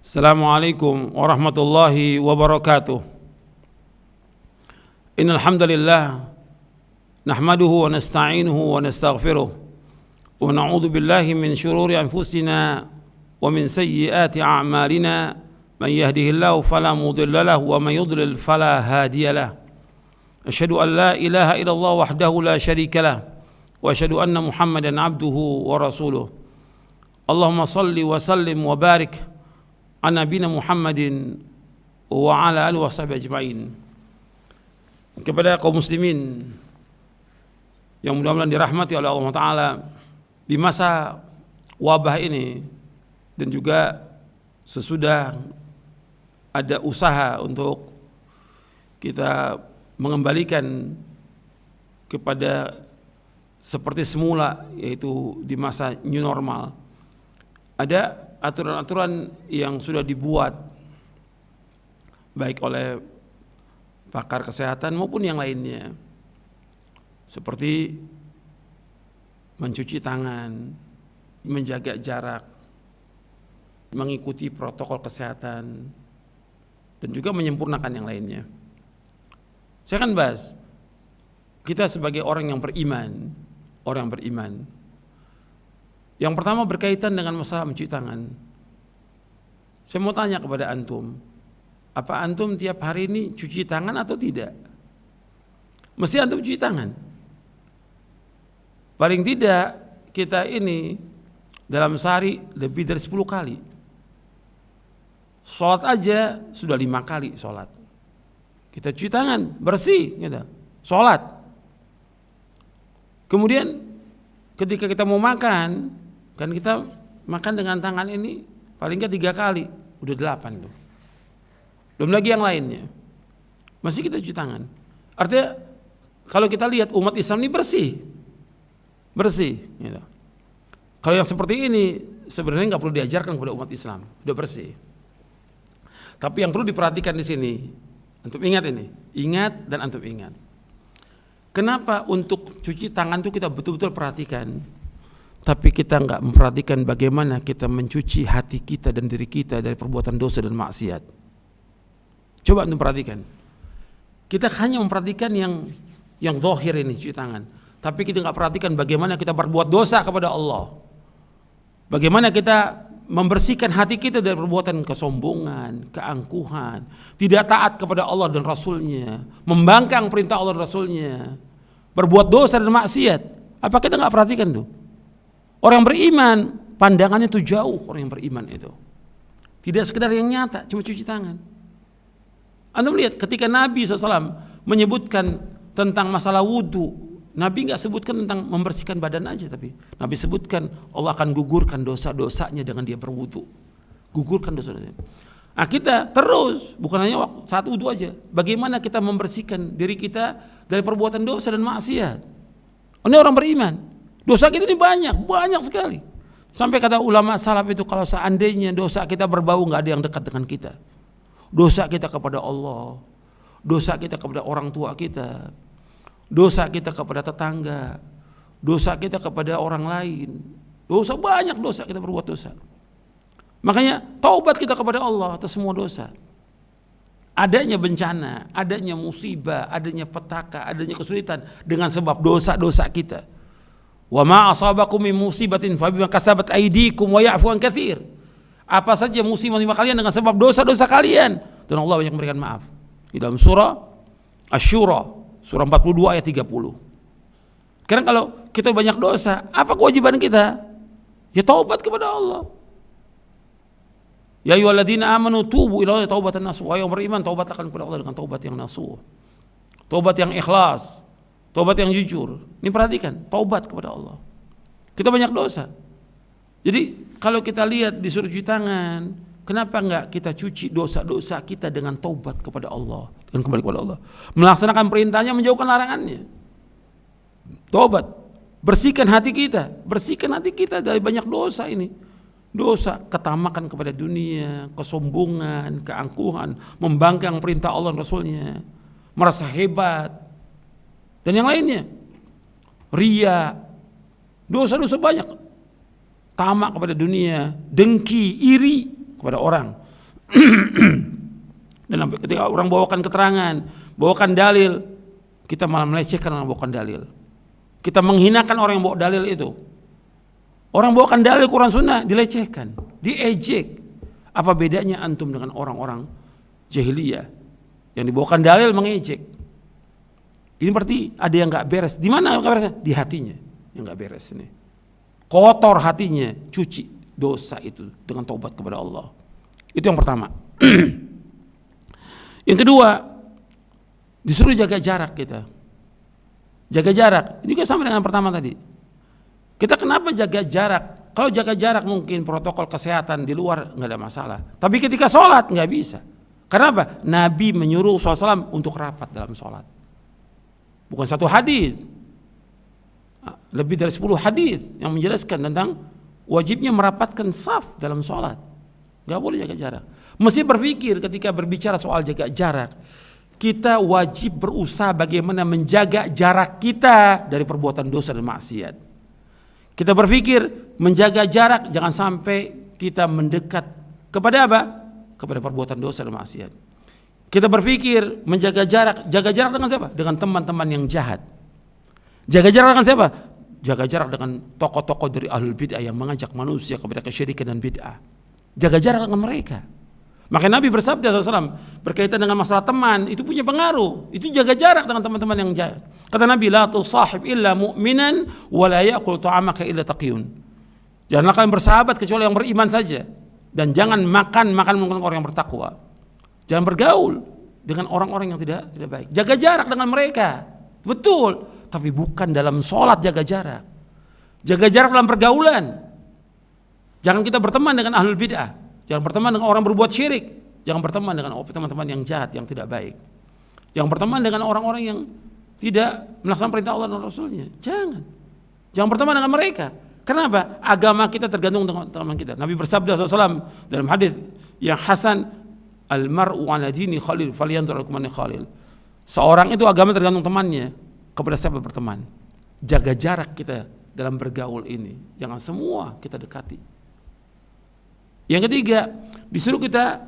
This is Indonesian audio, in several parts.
Assalamualaikum warahmatullahi wabarakatuh. Innal hamdalillah nahmaduhu wa nasta'inuhu wa nastaghfiruh wa na'udzu billahi min shururi anfusina wa min sayyiati a'malina man yahdihillahu fala mudilla lahu wa man yudlil fala hadiya lahu. Asyhadu an la ilaha illallah wahdahu la syarika lah wa asyhadu anna Muhammadan abduhu wa rasuluh. Allahumma salli wa sallim wa barik ala nabiyina Muhammadin wa ala alihi wa sahbihi ajma'in. Kepada kaum muslimin yang mudah-mudahan dirahmati oleh Allah Ta'ala di masa wabah ini, dan juga sesudah ada usaha untuk kita mengembalikan kepada seperti semula, yaitu di masa new normal, ada aturan-aturan yang sudah dibuat baik oleh pakar kesehatan maupun yang lainnya, seperti mencuci tangan, menjaga jarak, mengikuti protokol kesehatan, dan juga menyempurnakan yang lainnya. Saya akan bahas, kita sebagai orang yang beriman, yang pertama berkaitan dengan masalah mencuci tangan. Saya mau tanya kepada antum, apa antum tiap hari ini cuci tangan atau tidak? Mesti antum cuci tangan. Paling tidak kita ini dalam sehari lebih dari 10 kali. Sholat aja sudah 5 kali sholat. Kita cuci tangan, bersih gitu. Sholat. Kemudian ketika kita mau makan, kan kita makan dengan tangan ini paling nggak 3 kali, udah 8 tuh. Belum lagi yang lainnya. Masih kita cuci tangan. Artinya kalau kita lihat umat Islam ini bersih gitu. Kalau yang seperti ini sebenarnya nggak perlu diajarkan kepada umat Islam, udah bersih. Tapi yang perlu diperhatikan di sini, antum ingat ini, ingat dan antum ingat. Kenapa untuk cuci tangan itu kita betul-betul perhatikan, tapi kita nggak memperhatikan bagaimana kita mencuci hati kita dan diri kita dari perbuatan dosa dan maksiat. Coba antum perhatikan. Kita hanya memperhatikan yang zahir ini, cuci tangan, tapi kita nggak perhatikan bagaimana kita berbuat dosa kepada Allah. Bagaimana kita membersihkan hati kita dari perbuatan kesombongan, keangkuhan, tidak taat kepada Allah dan Rasulnya, membangkang perintah Allah dan Rasulnya, berbuat dosa dan maksiat. Apa kita nggak perhatikan tuh? Orang beriman pandangannya tuh jauh, orang yang beriman itu tidak sekedar yang nyata, cuma cuci tangan. Anda melihat ketika Nabi SAW menyebutkan tentang masalah wudhu, Nabi nggak sebutkan tentang membersihkan badan aja, tapi Nabi sebutkan Allah akan gugurkan dosa-dosanya dengan dia berwudu. Gugurkan dosa-dosanya. Nah kita terus, bukan hanya saat wudu aja, bagaimana kita membersihkan diri kita dari perbuatan dosa dan maksiat. Ini orang beriman. Dosa kita ini banyak sekali. Sampai kata ulama salaf itu, kalau seandainya dosa kita berbau, nggak ada yang dekat dengan kita. Dosa kita kepada Allah, dosa kita kepada orang tua kita, dosa kita kepada tetangga, dosa kita kepada orang lain, banyak dosa kita berbuat dosa. Makanya taubat kita kepada Allah atas semua dosa. Adanya bencana, adanya musibah, adanya petaka, adanya kesulitan dengan sebab dosa-dosa kita. Wa ma asabakum min musibatin fa bima kasabat aydikum wa ya'fu an katsir. Apa saja musibah menimpa kalian dengan sebab dosa-dosa kalian, dan Allah banyak memberikan maaf. Di dalam surah Asy-Syura, surah 42 ayat 30. Karena kalau kita banyak dosa, apa kewajiban kita? Ya taubat kepada Allah. Ya ayyuhalladzina amanu tubu ila Allahi taubatan nasuha. Wahai orang beriman, taubatlah kepada Allah dengan taubat yang nasuh. Taubat yang ikhlas, taubat yang jujur. Ini perhatikan, taubat kepada Allah. Kita banyak dosa. Jadi kalau kita lihat disuruh cuci tangan, kenapa enggak kita cuci dosa-dosa kita dengan taubat kepada Allah, dengan kembali kepada Allah, melaksanakan perintahnya, menjauhkan larangannya. Taubat, bersihkan hati kita dari banyak dosa ini. Dosa ketamakan kepada dunia, kesombongan, keangkuhan, membangkang perintah Allah dan Rasulnya, merasa hebat, dan yang lainnya. Riya, dosa-dosa banyak. Tamak kepada dunia, dengki, iri kepada orang, Dan ketika orang bawakan keterangan, bawakan dalil, kita malah melecehkan orang bawakan dalil. Kita menghinakan orang yang bawa dalil itu. Orang bawakan dalil Quran Sunnah dilecehkan, diejek. Apa bedanya antum dengan orang-orang jahiliyah yang dibawakan dalil mengejek? Ini berarti ada yang nggak beres. Di mana nggak beresnya? Di hatinya yang nggak beres ini. Kotor hatinya, cuci dosa itu dengan taubat kepada Allah. Itu yang pertama. Yang kedua, disuruh jaga jarak kita. Jaga jarak, ini juga sama dengan yang pertama tadi. Kita kenapa jaga jarak? Kalau jaga jarak mungkin protokol kesehatan di luar nggak ada masalah. Tapi ketika sholat nggak bisa. Kenapa? Nabi menyuruh SAW untuk rapat dalam sholat. Bukan satu hadis, lebih dari 10 hadis yang menjelaskan tentang wajibnya merapatkan saf dalam sholat. Nggak boleh jaga jarak. Mesti berpikir ketika berbicara soal jaga jarak, kita wajib berusaha bagaimana menjaga jarak kita dari perbuatan dosa dan maksiat. Kita berpikir menjaga jarak, jangan sampai kita mendekat kepada apa? Kepada perbuatan dosa dan maksiat. Kita berpikir menjaga jarak dengan siapa? Dengan teman-teman yang jahat. Jaga jarak dengan siapa? Jaga jarak dengan tokoh-tokoh dari ahlul bid'ah yang mengajak manusia kepada kesyirikan dan bid'ah. Jaga jarak dengan mereka. Maka Nabi bersabda SAW berkaitan dengan masalah teman, itu punya pengaruh. Itu jaga jarak dengan teman-teman yang jahat. Kata Nabi, la tusahib illa mu'minan wa la ya'kul ta'amaka illa taqiyun. Janganlah kalian bersahabat kecuali yang beriman saja, dan jangan makan orang yang bertakwa. Jangan bergaul dengan orang-orang yang tidak baik. Jaga jarak dengan mereka. Betul, tapi bukan dalam sholat jaga jarak. Jaga jarak dalam pergaulan. Jangan kita berteman dengan ahlul bid'ah. Jangan berteman dengan orang berbuat syirik. Jangan berteman dengan teman-teman yang jahat, yang tidak baik. Jangan berteman dengan orang-orang yang tidak melaksanakan perintah Allah dan Rasulnya. Jangan berteman dengan mereka. Kenapa? Agama kita tergantung dengan teman kita. Nabi bersabda SAW dalam hadis yang hasan, al-mar'u ala dini khalil falyanzur al-kumani khalil. Seorang itu agama tergantung temannya, kepada siapa berteman. Jaga jarak kita dalam bergaul ini. Jangan semua kita dekati. Yang ketiga, disuruh kita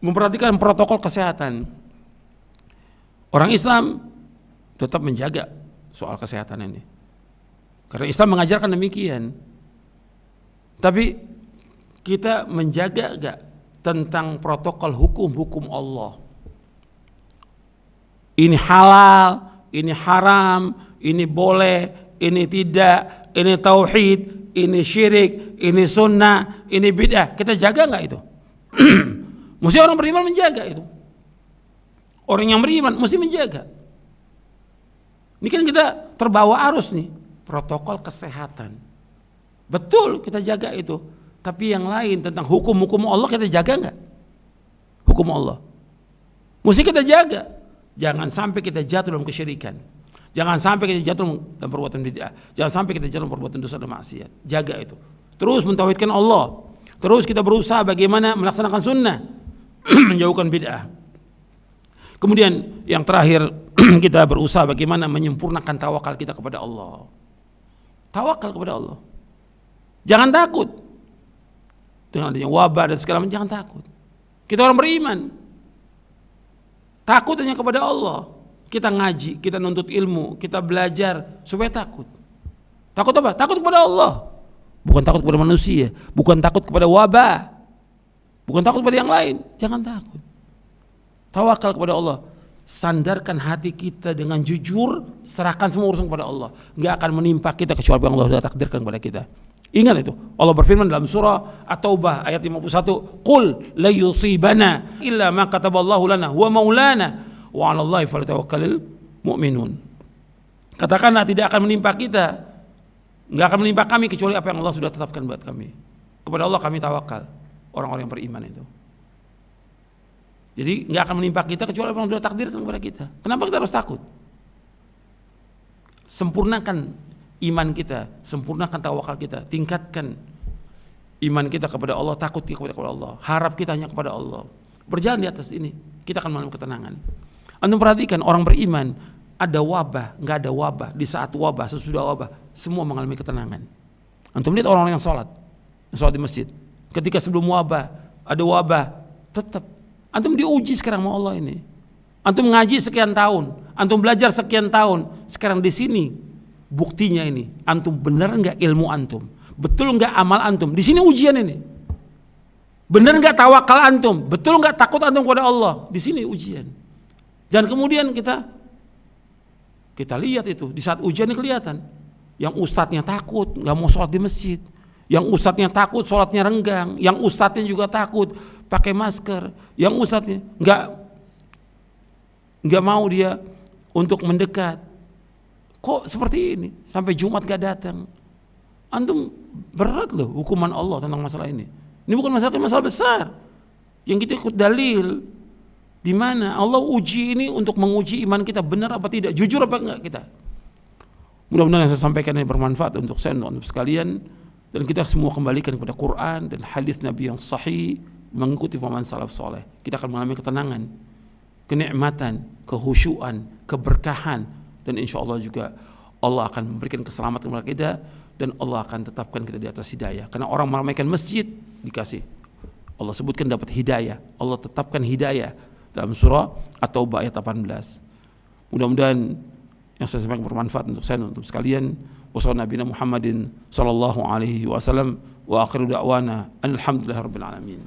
memperhatikan protokol kesehatan. Orang Islam tetap menjaga soal kesehatan ini. Karena Islam mengajarkan demikian. Tapi kita menjaga gak tentang protokol hukum Allah? Ini halal, ini haram, ini boleh, ini tidak, ini tauhid, ini syirik, ini sunnah, ini bid'ah. Kita jaga nggak itu? Mesti orang beriman menjaga itu. Orang yang beriman mesti menjaga. Ini kan kita terbawa arus nih, protokol kesehatan. Betul kita jaga itu. Tapi yang lain tentang hukum-hukum Allah kita jaga nggak? Hukum Allah. Mesti kita jaga. Jangan sampai kita jatuh dalam kesyirikan. Jangan sampai kita jatuh dalam perbuatan bid'ah. Jangan sampai kita jatuh dalam perbuatan dosa dan maksiat. Jaga itu. Terus mentauhidkan Allah. Terus kita berusaha bagaimana melaksanakan sunnah, menjauhkan bid'ah. Kemudian yang terakhir kita berusaha bagaimana menyempurnakan tawakal kita kepada Allah. Tawakal kepada Allah. Jangan takut dengan adanya wabah dan segala macam. Jangan takut. Kita orang beriman. Takut hanya kepada Allah. Kita ngaji, kita nuntut ilmu, kita belajar supaya takut. Takut apa? Takut kepada Allah. Bukan takut kepada manusia, bukan takut kepada wabah, bukan takut kepada yang lain. Jangan takut. Tawakal kepada Allah. Sandarkan hati kita dengan jujur, serahkan semua urusan kepada Allah. Enggak akan menimpa kita kecuali yang Allah sudah takdirkan kepada kita. Ingat itu. Allah berfirman dalam surah At-Taubah ayat 51, "Qul la yusibana illa ma kataballahu lana huwa maulana wa 'alallahi falyatawakkalul mu'minun." Katakanlah tidak akan menimpa kita, enggak akan menimpa kami kecuali apa yang Allah sudah tetapkan buat kami. Kepada Allah kami tawakal, orang-orang yang beriman itu. Jadi enggak akan menimpa kita kecuali apa yang sudah takdirkan kepada kita. Kenapa kita harus takut? Sempurnakan iman kita, sempurnakan tawakal kita, tingkatkan iman kita kepada Allah, takut kita kepada Allah, harap kita hanya kepada Allah. Berjalan di atas ini, kita akan mengalami ketenangan. Antum perhatikan orang beriman, ada wabah, nggak ada wabah, di saat wabah, sesudah wabah, semua mengalami ketenangan. Antum lihat orang-orang yang sholat di masjid, ketika sebelum wabah, ada wabah, Tetap. Antum diuji sekarang sama Allah ini. Antum ngaji sekian tahun, antum belajar sekian tahun. Sekarang di sini buktinya ini. Antum benar nggak ilmu antum? Betul nggak amal antum? Di sini ujian ini. Benar nggak tawakal antum? Betul nggak takut antum kepada Allah? Di sini ujian. Jangan kemudian kita lihat itu di saat ujian ini kelihatan. Yang ustadznya takut, nggak mau sholat di masjid. Yang ustadznya takut, sholatnya renggang. Yang ustadznya juga takut, pakai masker. Yang ustadznya nggak mau dia untuk mendekat. Kok seperti ini? Sampai Jumat gak datang. Antum berat loh hukuman Allah tentang masalah ini. Ini bukan masalah besar. Yang kita ikut dalil. Di mana Allah uji ini untuk menguji iman kita benar apa tidak, jujur apa enggak kita. Mudah-mudahan yang saya sampaikan ini bermanfaat untuk saya dan untuk sekalian, dan kita semua kembalikan kepada Quran dan hadis Nabi yang sahih, mengikuti pemahaman salaf soleh. Kita akan mengalami ketenangan, kenikmatan, kehusyuan, keberkahan, dan insya Allah juga Allah akan memberikan keselamatan kepada kita, dan Allah akan tetapkan kita di atas hidayah. Karena orang meramaikan masjid dikasih, Allah sebutkan dapat hidayah, Allah tetapkan hidayah dalam surah At-Taubah ayat 18. Mudah-mudahan yang saya sampaikan bermanfaat untuk saya dan untuk sekalian. Wassallallahu Nabi Muhammadin sallallahu alaihi wasallam wa akhiru da'wana alhamdulillahirabbil alamin.